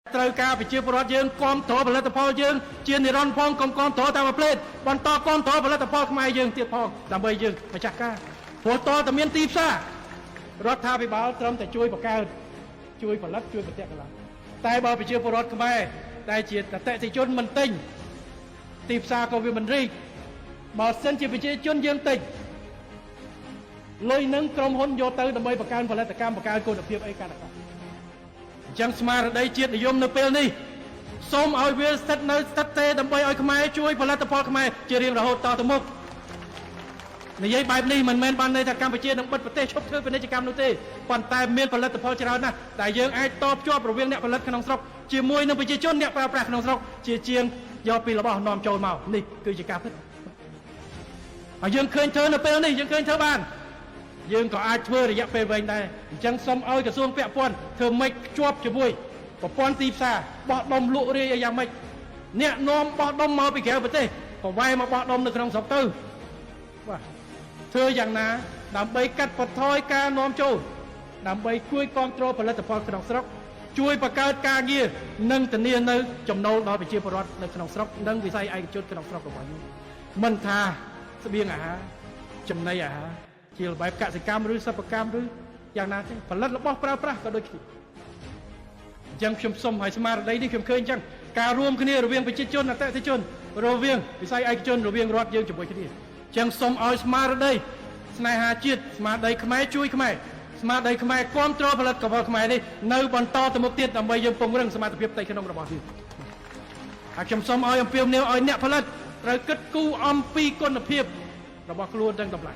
ត្រូវការប្រជាពលរដ្ឋយើងគាំទ្រផលិតផលយើងជានិរន្តរ៍ផងកុំគាំទ្រតាមផ្លេតបន្តគាំទ្រផលិតផលខ្មែរយើងទៀតផងដើម្បីយើងម្ចាស់ការព្រោះតើតែមានទីផ្សាររដ្ឋាភិបាលត្រឹមតែជួយបង្កើតជួយផលិតជួយប្រតិកន្លងតែបើប្រជាពលរដ្ឋខ្មែរដែលជាអតិថិជនមិនទិញទីផ្សារក៏វាមិនរីកបើសិនជាប្រជាជនយើងទិញលុយនឹងក្រុមហ៊ុនយកទៅដើម្បីបង្កើនផលិតកម្មបង្កើនគុណភាពអីកាន់តែអញ្ចឹងស្មារតីជាតិនិយមនៅពេលនេះសូមឲ្យវាស្ថិតនៅស្ថិតទេដើម្បីឲ្យខ្មែរជួយផលិតផលខ្មែរជារៀងរហូតតទៅមុខនិយាយបែបនេះមិនមែនបានន័យថាកម្ពុជានឹងបិទប្រទេសឈប់ធ្វើពាណិជ្ជកម្មនោះទេប៉ុន្តែមានផលិតផលច្រើនណាស់ដែលយើងអាចតបជាប់រវាងអ្នកផលិតក្នុងស្រុកជាមួយនឹងប្រជាជនអ្នកប្រើប្រាស់ក្នុងស្រុកជាជាងយកពីរបស់នាំចូលមកនេះគឺជាការពិតហើយយើងឃើញធ្វើនៅពេលនេះយើងឃើញធ្វើបានយើងក៏អាចធ្វើរយៈពេលវែងដែរអញ្ចឹងសូមឲ្យក្រសួងពាក់ព័ន្ធធ្វើម៉េចភ្ជាប់ជាមួយប្រព័ន្ធទីផ្សារបោះដុំលក់រាយយ៉ាងម៉េចអ្នកនាំបោះដុំមកពីក្រៅប្រទេសប្រវែមកបោះដុំនៅក្នុងស្រុកទៅបាទធ្វើយ៉ាងណាដើម្បីកាត់បន្ថយការនាំចូលដើម្បីជួយគ្រប់គ្រងផលិតផលក្នុងស្រុកជួយបង្កើតការងារនិងធានានៅចំណូលដល់ប្រជាពលរដ្ឋនៅក្នុងស្រុកនិងវិស័យឯកជនក្នុងស្រុករបស់យើងមិនថាស្បៀងអាហារចំណីអាហារជាបែបកសិកម្មឬសិប្បកម្មឬយ៉ាងណាទេផលិតរបស់ប្រើប្រាស់ក៏ដូចគ្នាអញ្ចឹងខ្ញុំសូមឲ្យស្មារតីនេះខ្ញុំឃើញអញ្ចឹងការរួមគ្នារវាងប្រជាជនអតិថិជនរវាងវិស័យឯកជនរវាងរដ្ឋយើងជាមួយគ្នាអញ្ចឹងសូមឲ្យស្មារតីស្នេហាជាតិស្មារតីខ្មែរជួយខ្មែរស្មារតីខ្មែរគ្រប់គ្រងផលិតផលខ្មែរនេះនៅបន្តទៅមុខទៀតដើម្បីយើងពង្រឹងសមត្ថភាពផ្ទៃក្នុងរបស់យើងហើយខ្ញុំសូមឲ្យអំពាវនាវឲ្យអ្នកផលិតត្រូវគិតគូរអំពីគុណភាពរបស់ខ្លួនទាំងតម្លៃ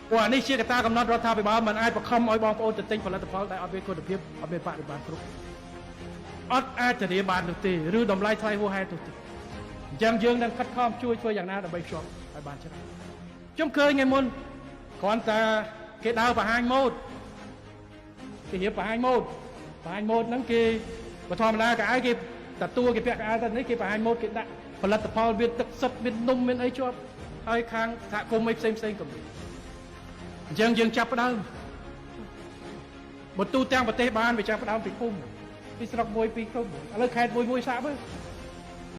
ព្រោះអានេះជាកត្តាកំណត់រដ្ឋាភិបាលមិនអាចបង្ខំឲ្យបងប្អូនទៅទិញផលិតផលដែលអត់មានគុណភាពអត់មានបរិមាណគ្រប់អត់អាចធានាបាននោះទេឬតម្លៃថ្លៃហួសហេតុនោះទេអញ្ចឹងយើងនឹងខិតខំជួយធ្វើយ៉ាងណាដើម្បីភ្ជាប់ឲ្យបានច្រើនខ្ញុំឃើញថ្ងៃមុនគ្រាន់តែគេដើរបង្ហាញម៉ូដគេរៀបបង្ហាញម៉ូដហ្នឹងគេបើធម្មតាកៅអៅគេទទួលគេពាក់កៅអៅទៅនេះគេបង្ហាញម៉ូដគេដាក់ផលិតផលមានទឹកសុទ្ធមាននំមានអីជាប់ហើយខាងសហគមន៍អីផ្សេងក៏មានអញ្ចឹងយើងចាប់ផ្ដើមបើទូទាំងប្រទេសបានវាចាប់ផ្ដើមពីភូមិពីស្រុកមួយពីឃុំឥឡូវខេត្តមួយសាកមើល